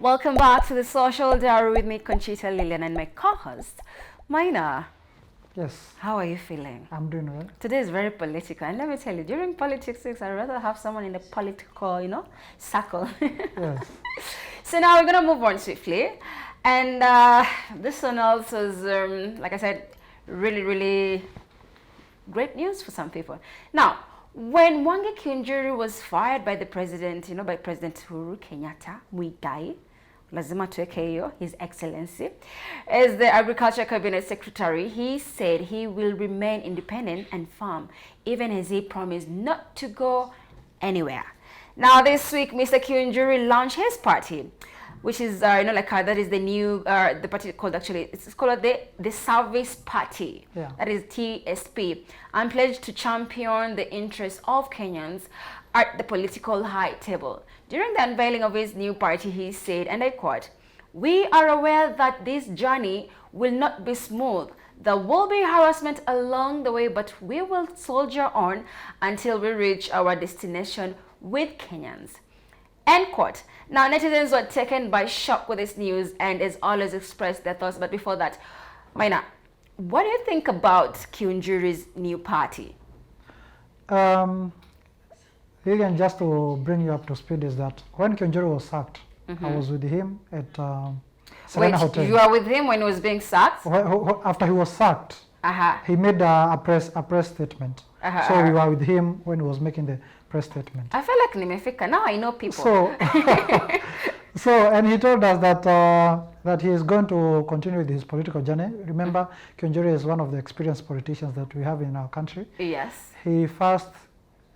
Welcome back to the Social Diary with me, Conchita Lillian, and my co-host, Maina. Yes. How are you feeling? I'm doing well. Today is very political, and let me tell you, during politics, I'd rather have someone in the political, circle. Yes. So now we're gonna move on swiftly, and this one also is, like I said, really great news for some people. Now, when Mwangi Kiunjuri was fired by the president, by President Uhuru Kenyatta, Muigai, lazima tuweke hiyo, His Excellency, as the Agriculture Cabinet Secretary, he said he will remain independent and firm, even as he promised not to go anywhere. Now, this week, Mr. Kiunjuri launched his party, which is, that is the new, the party called it's called the Service Party. Yeah. That is TSP. And pledged to champion the interests of Kenyans at the political high table. During the unveiling of his new party, he said, and I quote, "We are aware that this journey will not be smooth. There will be harassment along the way, but we will soldier on until we reach our destination with Kenyans." End quote. Now, netizens were taken by shock with this news and as always expressed their thoughts. But before that, Maina, what do you think about Kiunjuri's new party? Lillian, just to bring you up to speed, is that when Kiunjuri was sacked, I was with him at Serena Hotel. You are with him when he was being sacked? After he was sacked, he made a press statement. So we were with him when he was making the press statement. I feel like nimefika. Now I know people. So, and he told us that he is going to continue with his political journey. Remember, Kiunjuri is one of the experienced politicians that we have in our country. Yes. He first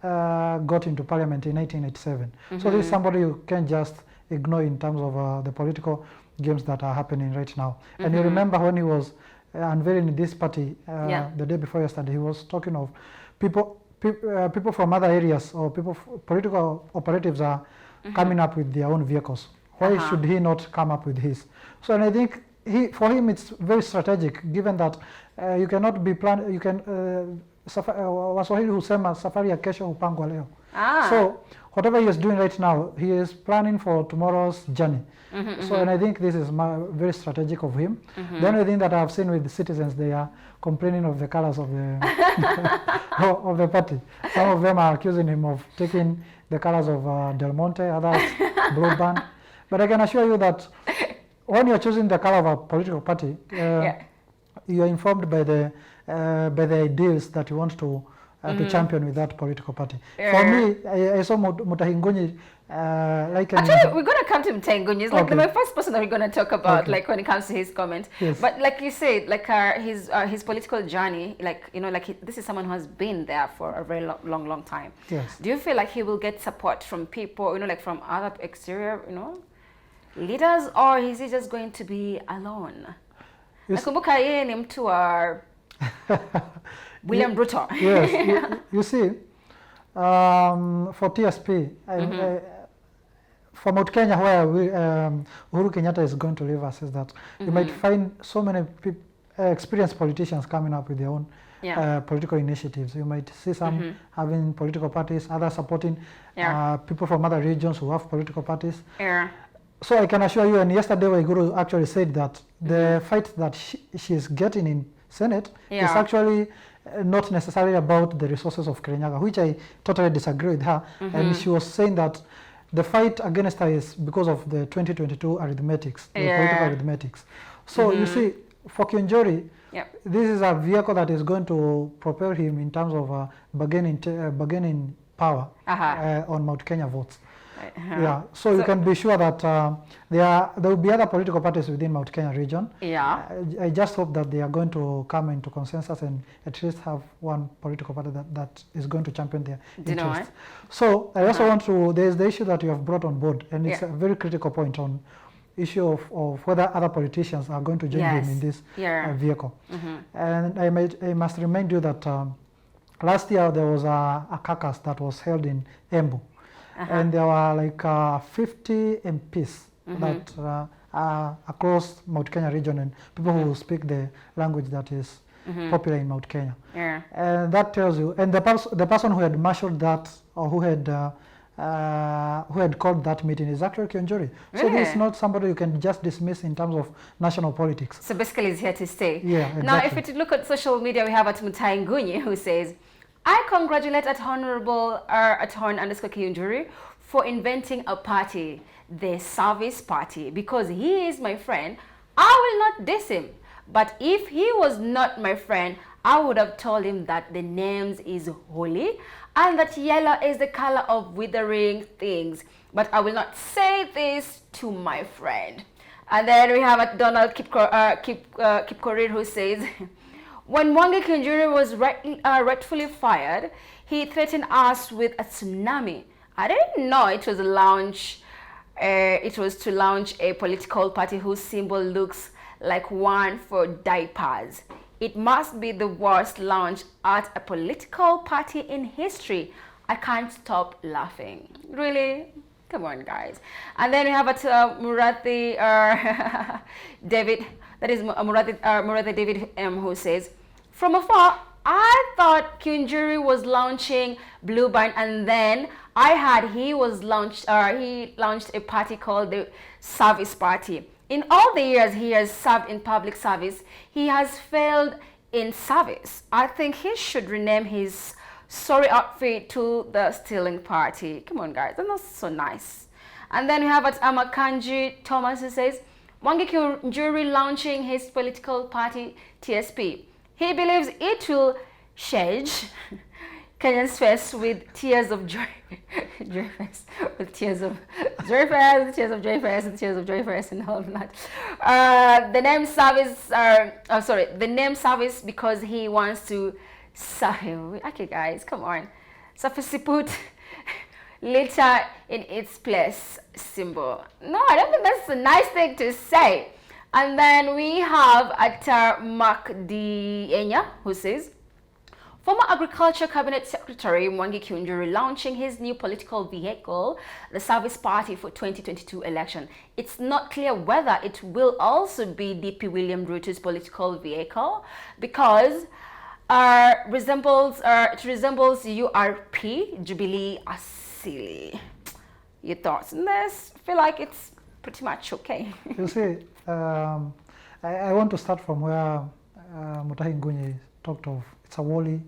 got into parliament in 1987. So this is somebody you can't just ignore in terms of the political games that are happening right now. And you remember when he was unveiling this party the day before yesterday, he was talking of people from other areas, or political operatives are coming up with their own vehicles. Why should he not come up with his? So, and I think for him it's very strategic, given that you cannot be Waswahili husema safari ya kesho hupangwa leo. So whatever he is doing right now, he is planning for tomorrow's journey. So, and I think this is very strategic of him. The only thing that I have seen with the citizens, they are complaining of the colors of the of the party. Some of them are accusing him of taking the colors of Del Monte, others blue band. But I can assure you that when you are choosing the color of a political party, you are informed by the ideals that you want to champion with that political party. For me, I saw Mutahingunyi like... Actually, we're going to come to Mutahingunyi. It's like the first person that we're going to talk about, like when it comes to his comments. Yes. But like you said, like his political journey, this is someone who has been there for a very long time. Yes. Do you feel like he will get support from people, like from other exterior, leaders, or is he just going to be alone? Nakumbuka yeye ni mtu wa William Ruto. Yes, you see, for TSP, for Mount Kenya, where Uhuru Kenyatta is going to leave us, is that you might find so many experienced politicians coming up with their own political initiatives. You might see some having political parties, others supporting people from other regions who have political parties. So I can assure you, and yesterday Waiguru actually said that the fight that she is getting in Senate is actually not necessarily about the resources of Kirinyaga, which I totally disagree with her. And she was saying that the fight against her is because of the 2022 arithmetics, the political arithmetics. So you see, for Kiunjuri, this is a vehicle that is going to propel him in terms of bargaining power on Mount Kenya votes. So you can be sure that there will be other political parties within Mount Kenya region. I just hope that they are going to come into consensus and at least have one political party that is going to champion their interests. So I also want to, there is the issue that you have brought on board, and it's a very critical point on issue of whether other politicians are going to join him in this vehicle. And I must remind you that last year there was a caucus that was held in Embu. And there were like 50 MPs that across Mount Kenya region, and people who speak the language that is popular in Mount Kenya. And that tells you, and the person who had marshaled that, or who had who had called that meeting is actually Kionjuri. So Really? this is not somebody you can just dismiss in terms of national politics. So basically, he's here to stay. Yeah, exactly. Now, if you look at social media, we have Mutai Ngunyi, who says, I congratulate at Honorable @Hon_Kionjuri for inventing a party, the Service Party, because he is my friend. I will not diss him. But if he was not my friend, I would have told him that the names is holy and that yellow is the color of withering things. But I will not say this to my friend. And then we have Donald Kipkorir, who says, when Mwangi Kionjuri was rightfully fired, he threatened us with a tsunami. I didn't know it was to launch a political party whose symbol looks like one for diapers. It must be the worst launch at a political party in history. I can't stop laughing. Really? Come on, guys. And then we have Murathi David, that is Murathi David M, who says, from afar, I thought Kionjuri was launching Blue Band, and then I heard he launched a party called the Service Party. In all the years he has served in public service, he has failed in service. I think he should rename his sorry outfit to the Stealing Party. Come on, guys, that's not so nice. And then we have Amakanji Thomas, who says, Mwangi Kionjuri launching his political party TSP. He believes it will shade Kenyan's face with tears of joy, with tears of joy face, and all that. The name service because he wants to serve. Okay, guys, come on. Suffice put later in its place symbol. No, I don't think that's a nice thing to say. And then we have Mark D. Enya, who says, former Agriculture Cabinet Secretary Mwangi Kionjuri launching his new political vehicle, the Service Party, for 2022 election. It's not clear whether it will also be DP William Ruto's political vehicle because it resembles URP, Jubilee Asili. Your thoughts on this? I feel like it's pretty much okay. You see, I want to start from where Mutahi Ngunyi talked of. It's a woolly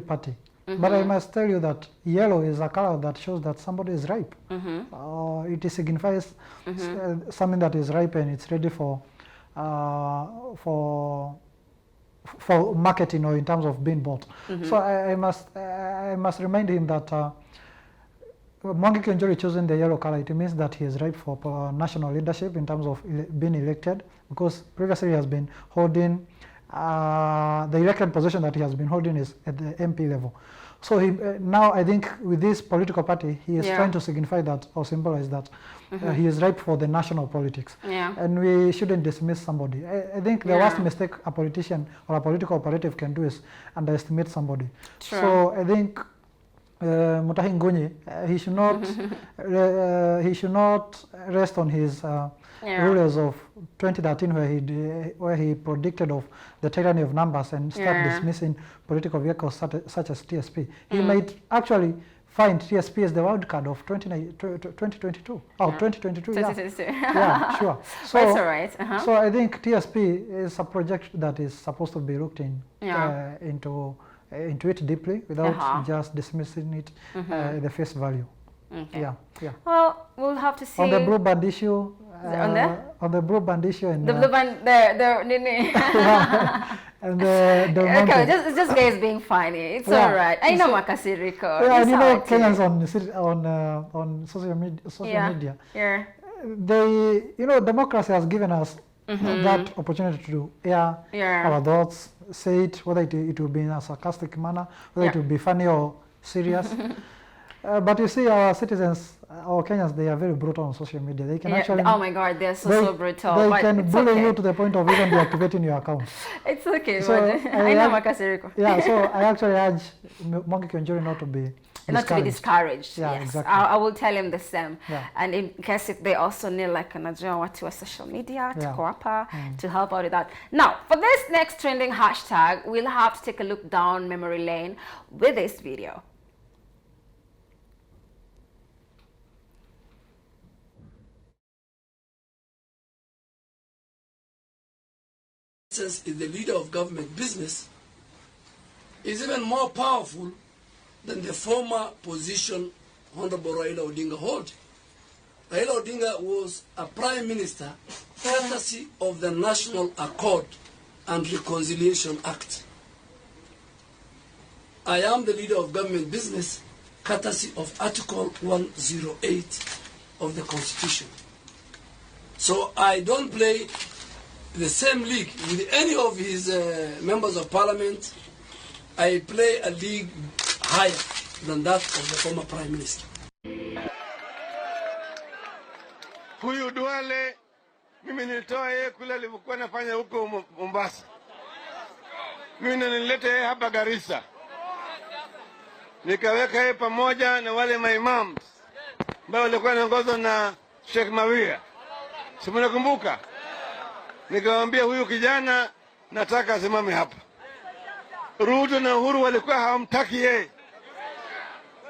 party. But I must tell you that yellow is a color that shows that somebody is ripe. It signifies something that is ripe and it's ready for marketing or in terms of being bought. So I must remind him that Mwangi Kionjuri choosing the yellow color, it means that he is ripe for national leadership in terms of being elected, because previously he has been holding the elected position that he has been holding is at the MP level. So now I think with this political party, he is trying to signify that or symbolize that he is ripe for the national politics. And we shouldn't dismiss somebody. I think the worst mistake a politician or a political operative can do is underestimate somebody. True. So I think Mutahi Ngunyi, he should not rest on his rulers of 2013 where he predicted of the tyranny of numbers and start dismissing political vehicles such as TSP. He might actually find TSP as the wild card of 2022. Oh, 2022, yeah, sure. So, that's all right. So I think TSP is a project that is supposed to be looked into it deeply without just dismissing it the face value. Okay. Well, we'll have to see. On the blue band issue, on the blue band issue and the blue band, and the okay, it's just guys being funny. It's all right. I know Makasiriko. Yeah, and you know Kenyans on social media. Yeah. Democracy has given us that opportunity to air our thoughts, say it, whether it will be in a sarcastic manner, whether it will be funny or serious. But you see, our citizens, our Kenyans, they are very brutal on social media. They can actually... Oh my God, they're so brutal. They can bully you to the point of even deactivating your account. It's okay. So I know Makasiriko. Yeah, so I actually urge Mwangi Kionjuri not to be discouraged. Yeah, yes. exactly. I will tell him the same. Yeah. And in case if they also need like anajua watu wa social media to cooperate to help out with that. Now, for this next trending hashtag, we'll have to take a look down memory lane with this video. is the leader of government business is even more powerful than the former position Honorable Raila Odinga held. Raila Odinga was a prime minister courtesy of the National Accord and Reconciliation Act. I am the leader of government business courtesy of Article 108 of the Constitution. So I don't play the same league with any of his members of parliament. I play a league higher than that of the former prime minister. Huyu Duale, mimi nilitoa yeye kule alivyokuwa nafanya huko Mombasa. Mimi nilileta yeye hapa Garissa. Nikaweka yeye pamoja na wale maimams ambao walikuwa wanaongozwa na Sheikh Mawia. Si mnakumbuka? Nikamwambia huyu kijana nataka asimame hapa. Ruto na Uhuru walikuwa hawamtaki yeye.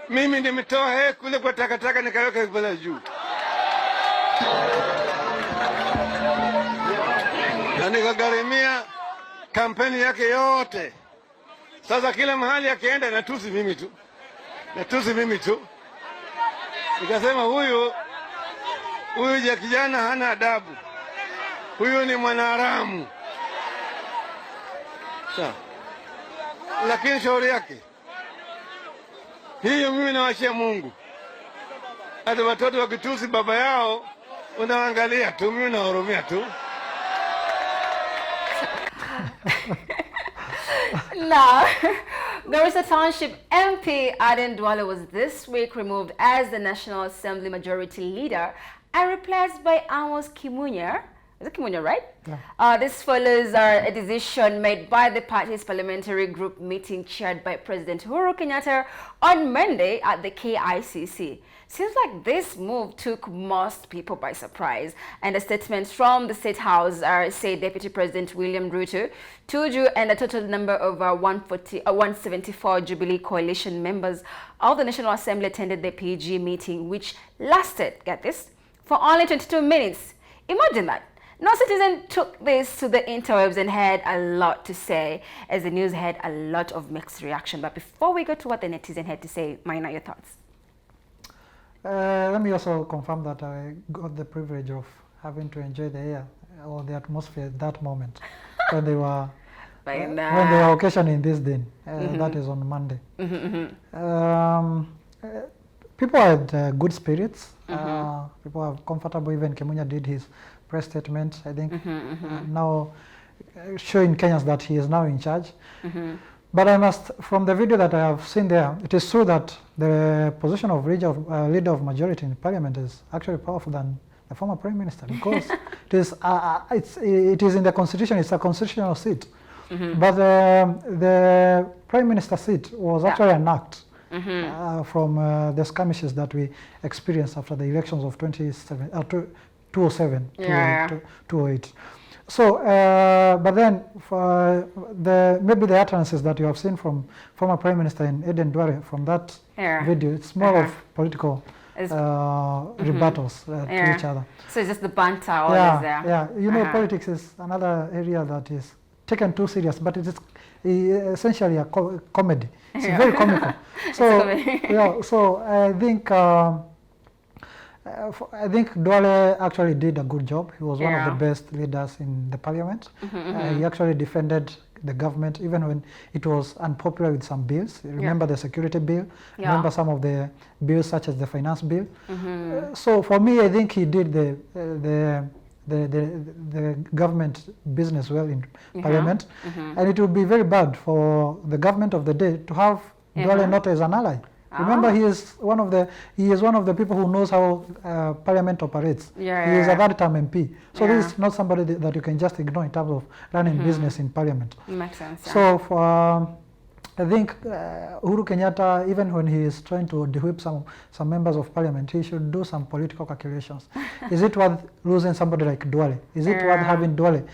Mimi nimetoa yeye kule kwa takataka nikaweka pale juu. Na nikagharimia kampeni yake yote. Sasa kila mahali akienda natusi mimi tu. Natusi mimi tu. Nikasema huyu kijana hana adabu. Huyu ni mwanaharamu. Sawa. Lakini shauri yake. Hiyo mimi nawachia Mungu. Hata watoto wakitusi baba yao unaangalia tu, mimi nahurumia tu. Now, Garissa Township MP Aden Duale was this week removed as the National Assembly Majority Leader and replaced by Amos Kimunya. Is it Kimunya, right? Yeah. This follows a decision made by the party's parliamentary group meeting chaired by President Uhuru Kenyatta on Monday at the KICC. Seems like this move took most people by surprise, and the statements from the State House say Deputy President William Ruto, Tuju, and a total number of 174 Jubilee Coalition members of the National Assembly attended the PG meeting, which lasted, get this, for only 22 minutes. Imagine that. No citizen took this to the interwebs and had a lot to say, as the news had a lot of mixed reaction. But before we go to what the netizen had to say, Maina, your thoughts? Let me also confirm that I got the privilege of having to enjoy the air or the atmosphere at that moment when they were when they were occasioning this day. That is on Monday. People had good spirits. People are comfortable. Even Kimunya did his press statement, I think, now showing Kenyans that he is now in charge. But I must, from the video that I have seen there, it is true that the position of leader of majority in parliament is actually powerful than the former prime minister, because it is in the constitution. It's a constitutional seat, but the prime minister seat was actually an act from the skirmishes that we experienced after the elections of 2007 to 2008. So, but then for maybe the utterances that you have seen from former Prime Minister in Aden Duale from that video, it's more of political rebuttals to each other. So it's just the banter always there. Yeah, you know, politics is another area that is taken too serious, but it is essentially a comedy. It's very comical. So, yeah, so I think Duale actually did a good job. He was one of the best leaders in the parliament. He actually defended the government even when it was unpopular with some bills. Remember the security bill, remember some of the bills such as the finance bill. So for me, I think he did the government business well in parliament. And it would be very bad for the government of the day to have Duale not as an ally. Remember, he is one of the people who knows how parliament operates. He is a third-term MP, so this is not somebody that you can just ignore in terms of running business in parliament. Makes sense. So I think Uhuru Kenyatta, even when he is trying to de-whip some members of parliament, he should do some political calculations. Is it worth losing somebody like Duale? Is it worth having Duale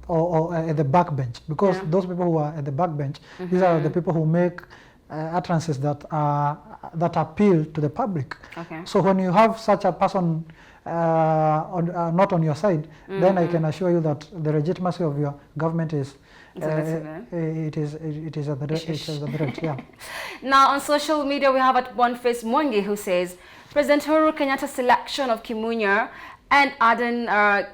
or at the backbench? Because those people who are at the backbench, these are the people who make utterances that appeal to the public. Okay. So when you have such a person not on your side, then I can assure you that the legitimacy of your government is it is at the rate. Yeah. Now on social media we have at One Face Mwangi who says President Uhuru Kenyatta's selection of Kimunya and Aden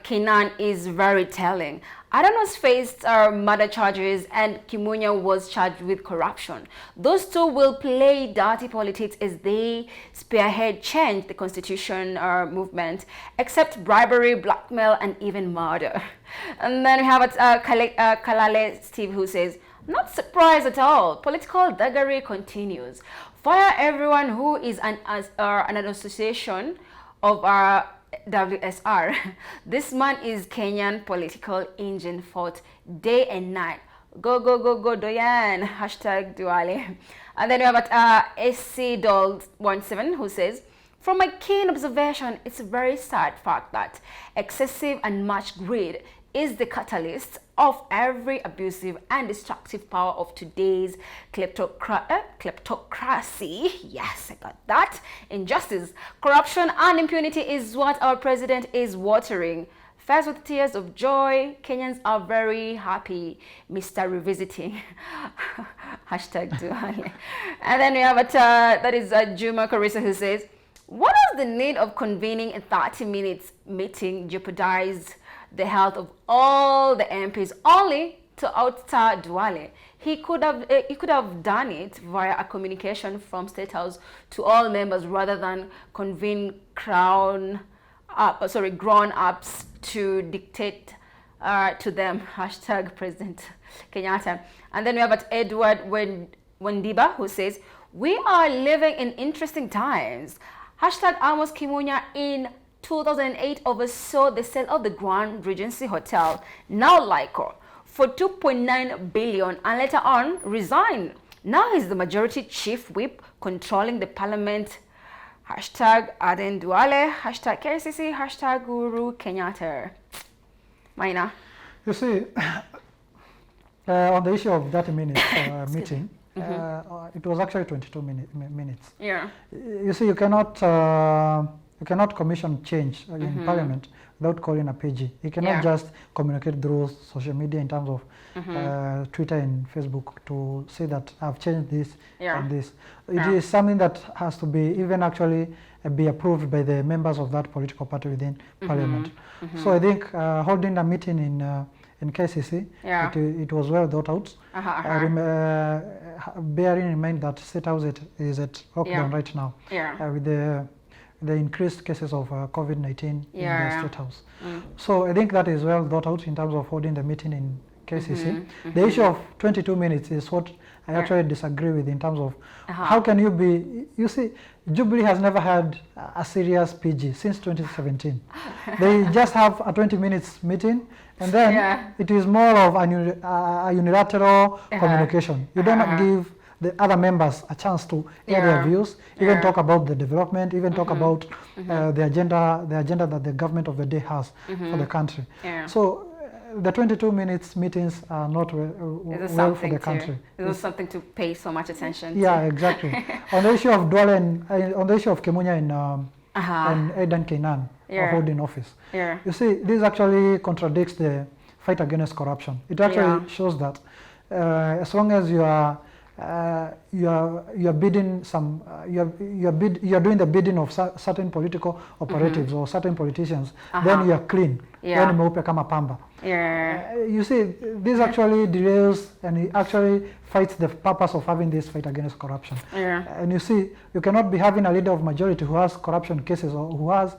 Kenan is very telling. Aden was faced murder charges and Kimunya was charged with corruption. Those two will play dirty politics as they spearhead change the constitution movement, except bribery, blackmail, and even murder. And then we have Kalale Steve who says, not surprised at all. Political thuggery continues. Fire everyone who is an association of WSR. This man is Kenyan political engine fought day and night. Go, go, go, go, Doyan. Hashtag Duale. And then we have SC Dog 17 who says, from my keen observation, it's a very sad fact that excessive and much greed is the catalyst of every abusive and destructive power of today's kleptocracy. Yes, I got that. Injustice, corruption, and impunity is what our president is watering. First with tears of joy, Kenyans are very happy. Mr. Revisiting. Hashtag Duale. And then we have that is Juma Carissa who says, what is the need of convening a 30 minutes meeting jeopardize the health of all the MPs only to outstar Duale? He could have done it via a communication from State House to all members rather than convene grown ups to dictate to them. Hashtag President Kenyatta. And then we have Edward Wendiba who says, we are living in interesting times. Hashtag Amos Kimunya in 2008 oversaw the sale of the Grand Regency Hotel, now Lyco, for 2.9 billion and later on resigned. Now he's the majority chief whip controlling the parliament. Hashtag Aden Duale, hashtag KCC, hashtag Guru Kenyatta. Maina. You see, on the issue of 30 minutes meeting, it was actually 22 minutes. Yeah. You see, you cannot commission change in Parliament without calling a PG. You cannot just communicate through social media in terms of Twitter and Facebook to say that I've changed this and this. It is something that has to be even actually be approved by the members of that political party within Parliament. So I think holding a meeting in KCC, it was well thought out. Bearing in mind that State House is at lockdown right now with the increased cases of COVID-19 in the State House. So I think that is well thought out in terms of holding the meeting in KCC. The issue of 22 minutes is what I actually disagree with in terms of how can you be, you see, Jubilee has never had a serious PG since 2017. They just have a 20 minutes meeting and then it is more of a unilateral communication. You don't give the other members a chance to air their views, even talk about the development, even talk about the agenda that the government of the day has for the country. So the 22 minutes meetings are not well for the country. It's something to pay so much attention to. Yeah, exactly. On the issue of Duale and on the issue of Kimunya and Aden Kenan holding office, you see, this actually contradicts the fight against corruption. It actually shows that as long as you are bidding some you are doing the bidding of certain political operatives or certain politicians, then you are clean. Then umeupe kama pamba. You see, this actually derails and it actually fights the purpose of having this fight against corruption. And you see, you cannot be having a leader of majority who has corruption cases or who has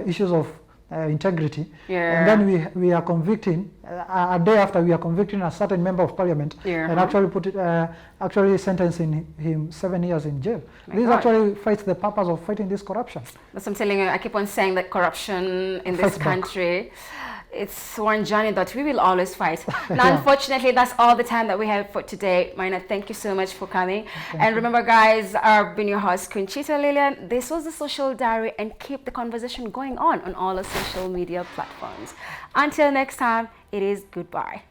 issues of integrity, and then we are convicting a day after we are convicting a certain member of parliament and actually sentencing him 7 years in jail. This actually fights the purpose of fighting this corruption. That's what I'm telling you. I keep on saying that corruption in this country, it's one journey that we will always fight. Now, unfortunately, that's all the time that we have for today. Maina, thank you so much for coming. And remember, guys, I've been your host, Conchita Lillian. This was the Social Diary, and keep the conversation going on all the social media platforms. Until next time, it is goodbye.